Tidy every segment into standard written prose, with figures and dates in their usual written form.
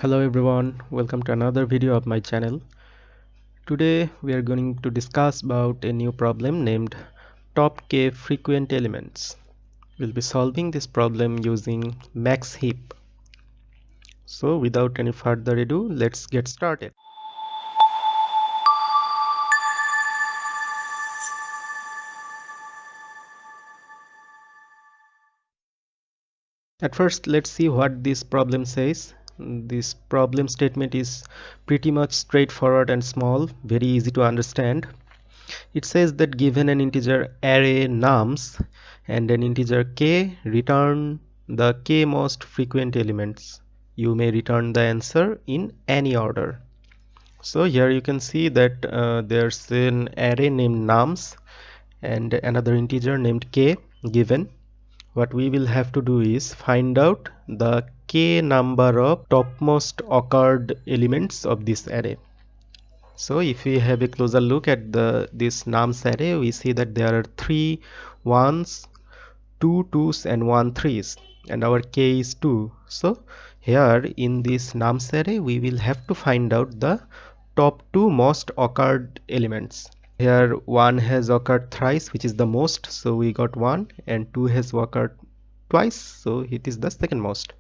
Hello everyone, welcome to another video of my channel. Today we are going to discuss about a new problem named top k frequent elements. We'll be solving this problem using max heap. So without any further ado, let's get started. At first, let's see what this problem says. This problem statement is pretty much straightforward and small, very easy to understand. It says that given an integer array nums and an integer k, return the k most frequent elements. You may return the answer in any order. So here you can see that there's an array named nums and another integer named k given. What we will have to do is find out the k number of topmost occurred elements of this array. So if we have a closer look at this nums array, we see that there are 3 ones, 2 twos and 1 threes, and our k is 2. So here in this nums array we will have to find out the top 2 most occurred elements. Here 1 has occurred thrice, which is the most, so we got 1, and 2 has occurred twice, so it is the second most.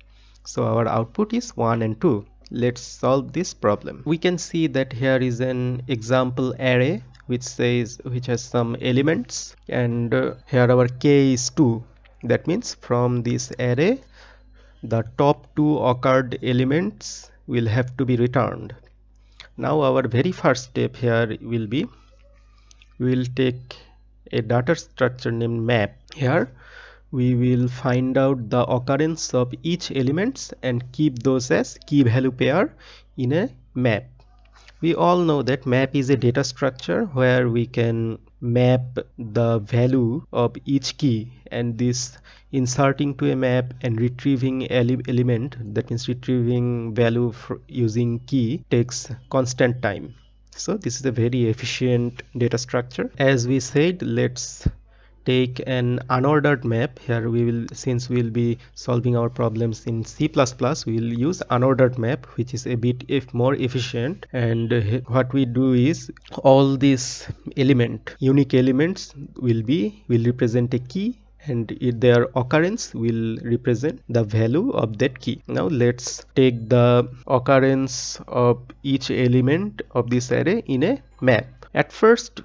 So our output is 1 and 2. Let's solve this problem. We can see that here is an example array which has some elements, and here our k is 2. That means from this array the top 2 occurred elements will have to be returned. Now our very first step here will be, we will take a data structure named map. Here we will find out the occurrence of each elements and keep those as key value pair in a map. We all know that map is a data structure where we can map the value of each key, and this inserting to a map and retrieving element, that means retrieving value using key, takes constant time. So this is a very efficient data structure. As we said, let's take an unordered map. Here we will, since we will be solving our problems in C++, we will use unordered map, which is a bit more efficient. And what we do is, all these unique elements will represent a key, and their occurrence will represent the value of that key. Now let's take the occurrence of each element of this array in a map. At first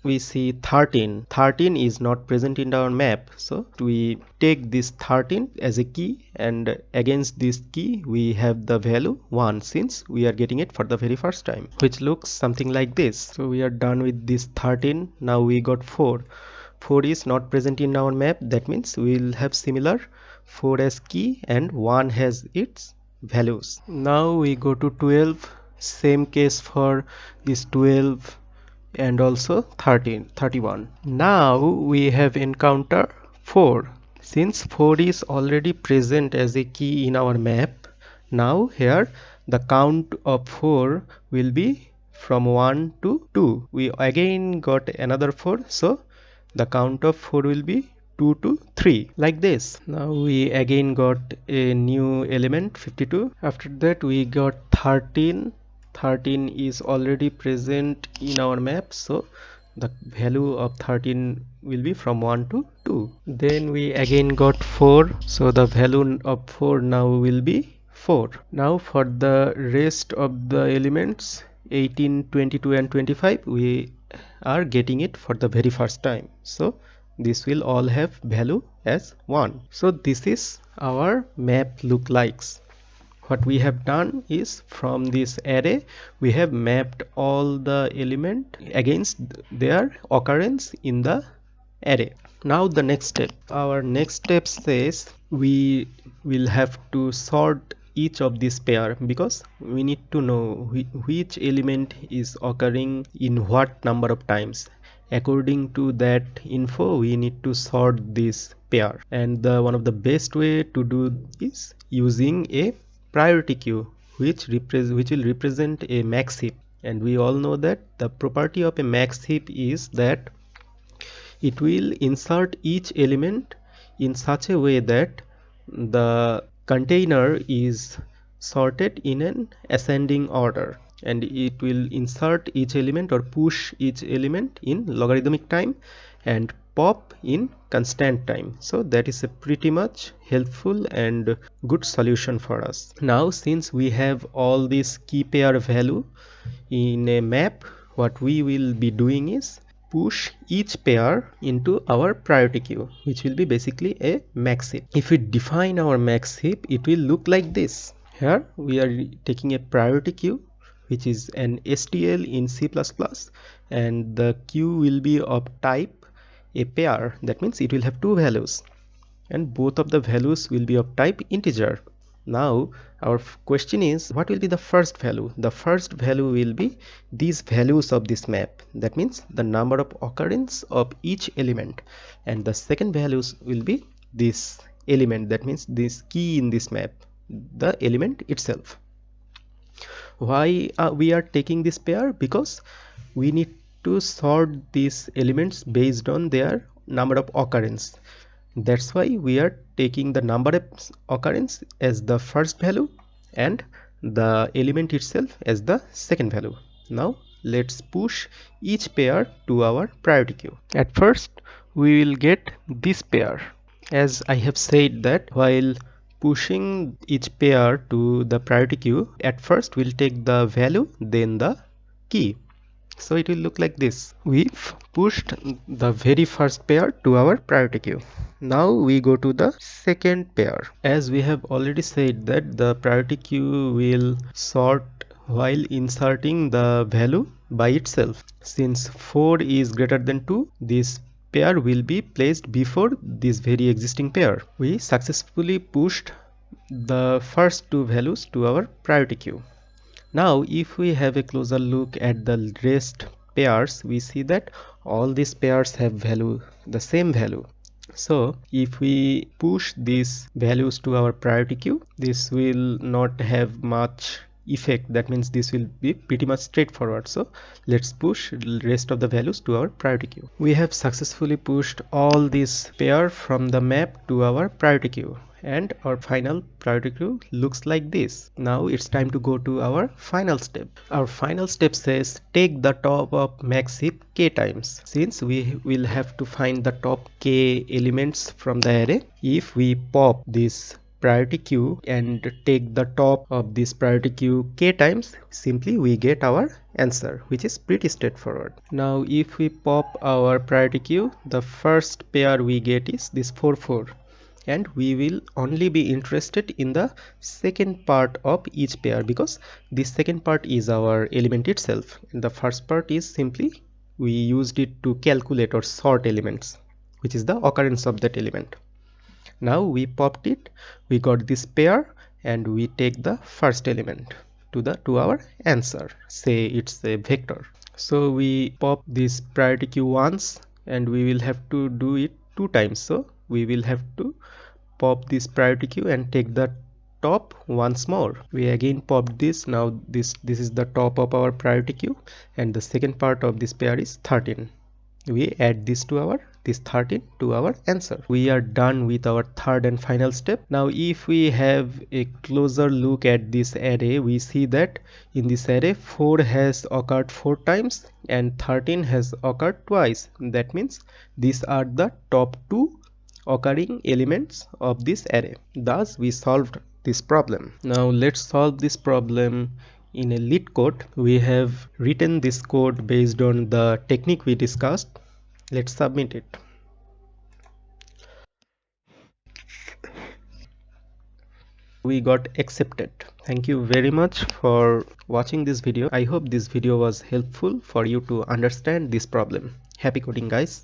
we see 13 is not present in our map, so we take this 13 as a key, and against this key we have the value 1, since we are getting it for the very first time, which looks something like this. So we are done with this 13. Now we got 4 is not present in our map. That means we will have similar 4 as key and 1 has its values. Now we go to 12. Same case for this 12 and also 31. Now we have encountered 4. Since 4 is already present as a key in our map, now here the count of 4 will be from 1 to 2. We again got another 4, so the count of 4 will be 2 to 3, like this. Now we again got a new element 52. After that we got 13 is already present in our map, so the value of 13 will be from 1 to 2. Then we again got 4, so the value of 4 now will be 4. Now for the rest of the elements 18, 22 and 25, we are getting it for the very first time, so this will all have value as 1. So this is our map look likes. What we have done is, from this array we have mapped all the element against their occurrence in the array. Now the next step, our next step says we will have to sort each of this pair, because we need to know which element is occurring in what number of times. According to that info, we need to sort this pair, and one of the best way to do is using a priority queue, which will represent a max heap. And we all know that the property of a max heap is that it will insert each element in such a way that the container is sorted in an ascending order, and it will insert each element or push each element in logarithmic time and pop in constant time. So that is a pretty much helpful and good solution for us. Now since we have all these key pair value in a map, what we will be doing is push each pair into our priority queue, which will be basically a max heap. If we define our max heap, it will look like this. Here we are taking a priority queue, which is an STL in C++, and the queue will be of type a pair. That means it will have two values, and both of the values will be of type integer. Now our question is, what will be the first value? The first value will be these values of this map. That means the number of occurrence of each element, and the second values will be this element. That means this key in this map, the element itself. Why we are taking this pair? Because we need to sort these elements based on their number of occurrence. That's why we are taking the number of occurrence as the first value and the element itself as the second value. Now let's push each pair to our priority queue. At first we will get this pair. As I have said that while pushing each pair to the priority queue, at first we'll take the value, then the key. So it will look like this. We've pushed the very first pair to our priority queue. Now we go to the second pair. As we have already said that the priority queue will sort while inserting the value by itself. Since 4 is greater than 2, this pair will be placed before this very existing pair. We successfully pushed the first two values to our priority queue. Now if we have a closer look at the rest pairs, we see that all these pairs have the same value. So if we push these values to our priority queue, this will not have much effect. That means this will be pretty much straightforward. So let's push the rest of the values to our priority queue. We have successfully pushed all these pair from the map to our priority queue, and our final priority queue looks like this. Now it's time to go to our final step. Our final step says take the top of max heap k times. Since we will have to find the top k elements from the array, if we pop this priority queue and take the top of this priority queue k times, simply we get our answer, which is pretty straightforward. Now if we pop our priority queue, the first pair we get is this 4 4, and we will only be interested in the second part of each pair because this second part is our element itself, and the first part is simply we used it to calculate or sort elements, which is the occurrence of that element. Now we popped it, we got this pair, and we take the first element to our answer. Say it's a vector. So we pop this priority queue once, and we will have to do it 2 times. So we will have to pop this priority queue and take the top once more. We again pop this. Now this is the top of our priority queue, and the second part of this pair is 13. We add this 13 to our answer. We are done with our third and final step. Now if we have a closer look at this array, we see that in this array 4 has occurred 4 times and 13 has occurred twice. That means these are the top 2 occurring elements of this array. Thus we solved this problem. Now let's solve this problem in a Leetcode. We have written this code based on the technique we discussed. Let's submit it. We got accepted. Thank you very much for watching this video. I hope this video was helpful for you to understand this problem. Happy coding, guys.